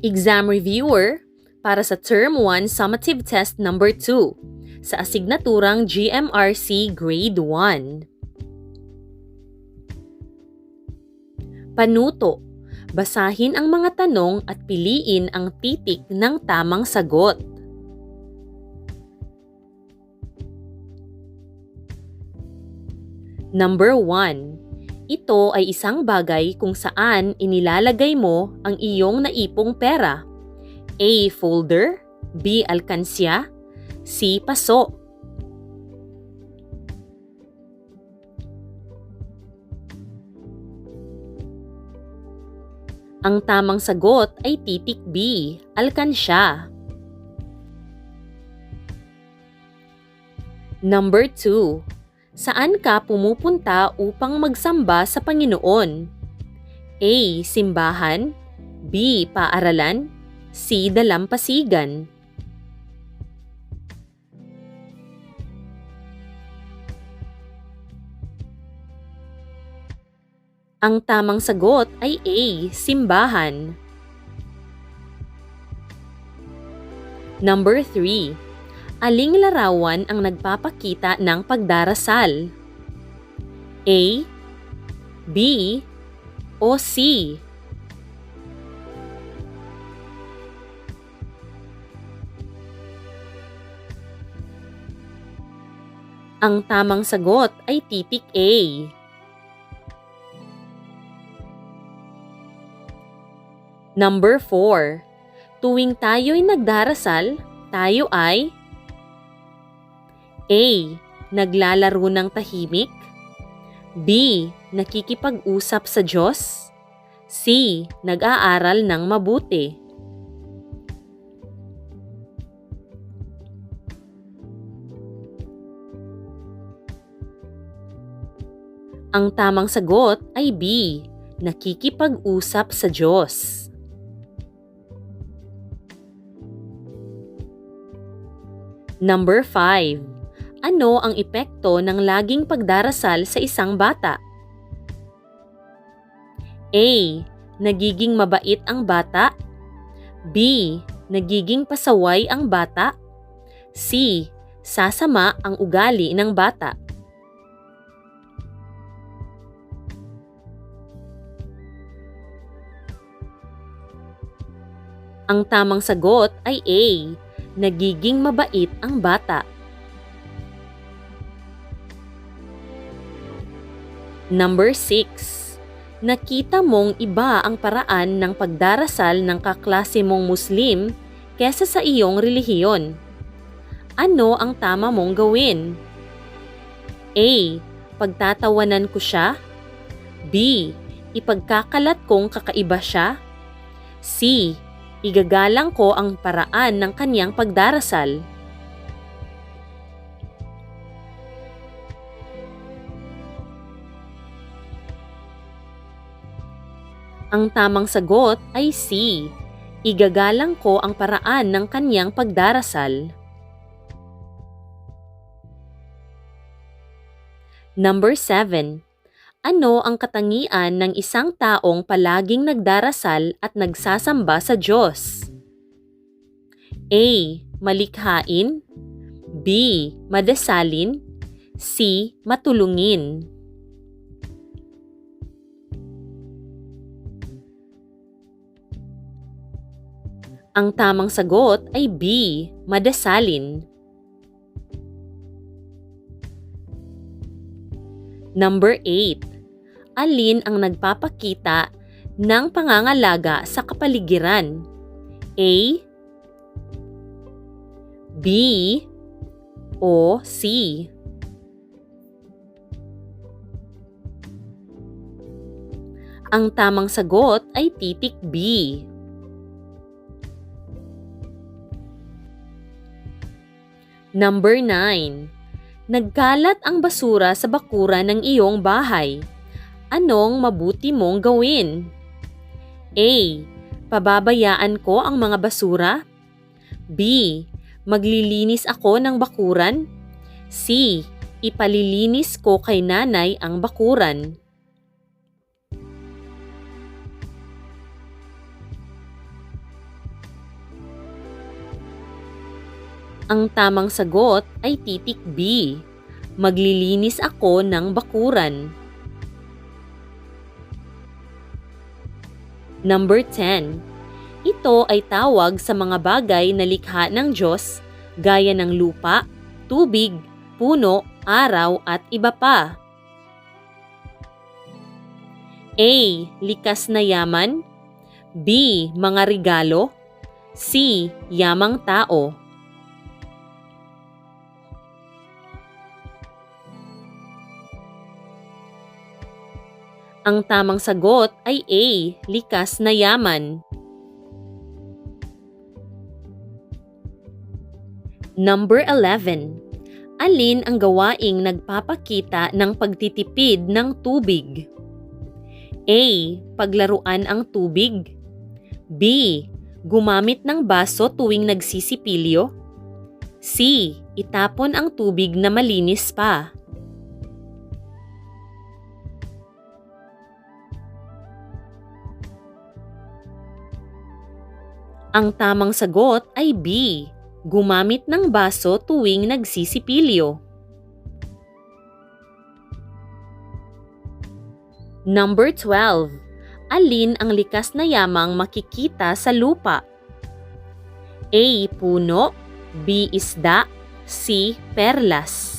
Exam Reviewer para sa Term 1 Summative Test Number 2 sa asignaturang GMRC Grade 1. Panuto. Basahin ang mga tanong at piliin ang titik ng tamang sagot. Number 1. Ito ay isang bagay kung saan inilalagay mo ang iyong naipong pera. A. Folder, B. Alkansya, C. Paso. Ang tamang sagot ay titik B. Alkansya. Number 2. Saan ka pumupunta upang magsamba sa Panginoon? A. Simbahan, B. Paaralan, C. Dalampasigan. Ang tamang sagot ay A. Simbahan. Number 3. Aling larawan ang nagpapakita ng pagdarasal? A, B, o C? Ang tamang sagot ay titik A. Number 4. Tuwing tayo'y nagdarasal, tayo ay A. Naglalaro ng tahimik, B. Nakikipag-usap sa Diyos, C. Nag-aaral ng mabuti. Ang tamang sagot ay B. Nakikipag-usap sa Diyos. Number 5. Ano ang epekto ng laging pagdarasal sa isang bata? A. Nagiging mabait ang bata, B. Nagiging pasaway ang bata, C. Sasama ang ugali ng bata. Ang tamang sagot ay A. Nagiging mabait ang bata. Number 6. Nakita mong iba ang paraan ng pagdarasal ng kaklase mong Muslim kesa sa iyong relihiyon. Ano ang tama mong gawin? A. Pagtatawanan ko siya, B. Ipagkakalat kong kakaiba siya, C. Igagalang ko ang paraan ng kanyang pagdarasal. Ang tamang sagot ay C. Igagalang ko ang paraan ng kanyang pagdarasal. Number 7. Ano ang katangian ng isang taong palaging nagdarasal at nagsasamba sa Diyos? A. Malikhain, B. Madasalin, C. Matulungin. Ang tamang sagot ay B. Madasalin. Number 8. Alin ang nagpapakita ng pangangalaga sa kapaligiran? A, B, o C? Ang tamang sagot ay titik B. Number 9. Nagkalat ang basura sa bakuran ng iyong bahay. Anong mabuti mong gawin? A. Pababayaan ko ang mga basura, B. Maglilinis ako ng bakuran, C. Ipalilinis ko kay nanay ang bakuran. Ang tamang sagot ay titik B. Maglilinis ako ng bakuran. Number 10. Ito ay tawag sa mga bagay na likha ng Diyos gaya ng lupa, tubig, puno, araw at iba pa. A. Likas na yaman. B. Mga regalo. C. Yamang tao. Ang tamang sagot ay A. Likas na yaman. Number 11. Alin ang gawaing nagpapakita ng pagtitipid ng tubig? A. Paglaruan ang tubig. B. Gumamit ng baso tuwing nagsisipilyo. C. Itapon ang tubig na malinis pa. Ang tamang sagot ay B. Gumamit ng baso tuwing nagsisipilyo. Number 12. Alin ang likas na yamang makikita sa lupa? A. Puno. B. Isda. C. Perlas.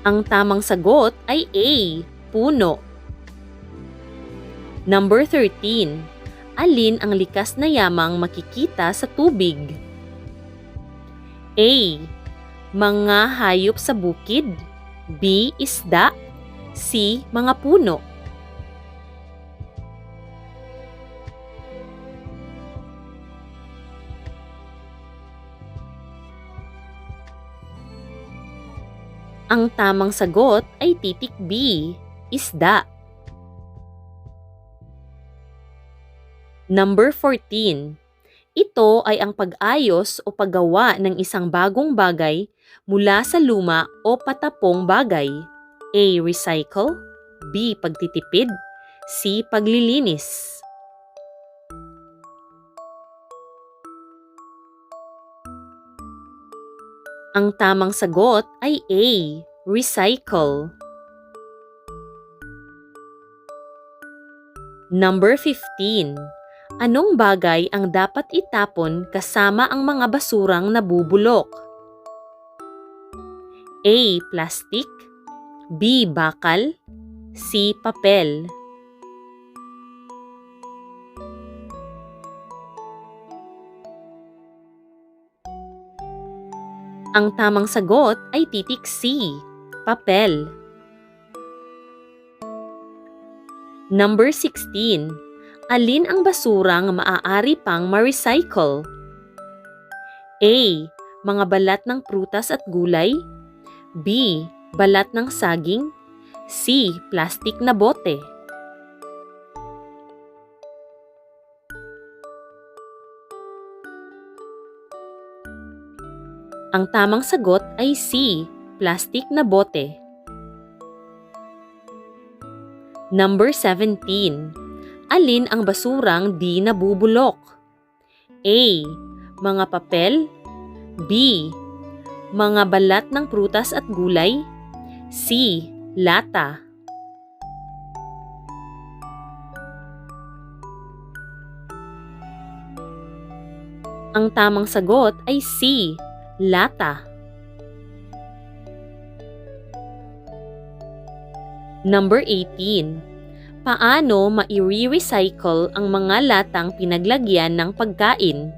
Ang tamang sagot ay A. Puno. Number 13. Alin ang likas na yamang makikita sa tubig? A. Mga hayop sa bukid. B. Isda. C. Mga puno. Ang tamang sagot ay titik B. Isda. Number 14. Ito ay ang pag-ayos o paggawa ng isang bagong bagay mula sa luma o patapong bagay. A. Recycle. B. Pagtitipid. C. Paglilinis. Ang tamang sagot ay A. Recycle. Number 15. Anong bagay ang dapat itapon kasama ang mga basurang nabubulok? A. Plastic. B. Bakal. C. Papel. Ang tamang sagot ay titik C. Papel. Number 16. Alin ang basurang maaari pang ma-recycle? A. Mga balat ng prutas at gulay. B. Balat ng saging. C. Plastik na bote. Ang tamang sagot ay C. Plastik na bote. Number 17. Alin ang basurang di nabubulok? A. Mga papel. B. Mga balat ng prutas at gulay. C. Lata. Ang tamang sagot ay C. Lata. Number 18. Paano mai-recycle ang mga latang pinaglagyan ng pagkain?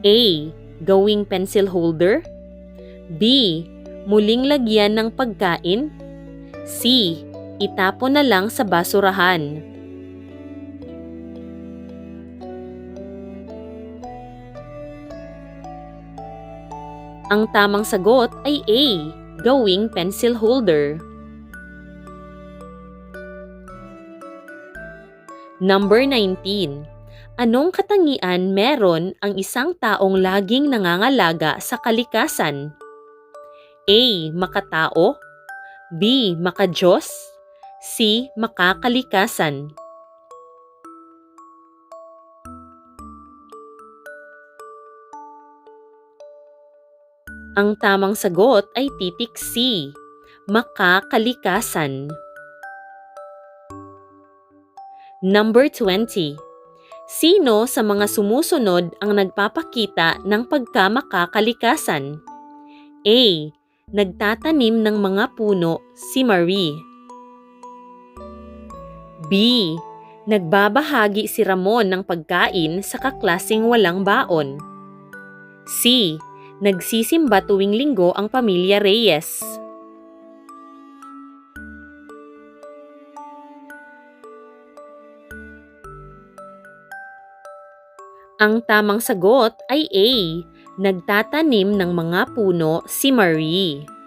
A. Gawing pencil holder. B. Muling lagyan ng pagkain. C. Itapon na lang sa basurahan. Ang tamang sagot ay A. Gawing pencil holder. Number 19. Anong katangian meron ang isang taong laging nangangalaga sa kalikasan? A. Makatao. B. Makadiyos. C. Makakalikasan. Ang tamang sagot ay titik C. Makakalikasan. Number 20. Sino sa mga sumusunod ang nagpapakita ng pagkamakakalikasan? A. Nagtatanim ng mga puno si Marie. B. Nagbabahagi si Ramon ng pagkain sa kaklaseng walang baon. C. Nagsisimba tuwing linggo ang pamilya Reyes. Ang tamang sagot ay A. Nagtatanim ng mga puno si Marie.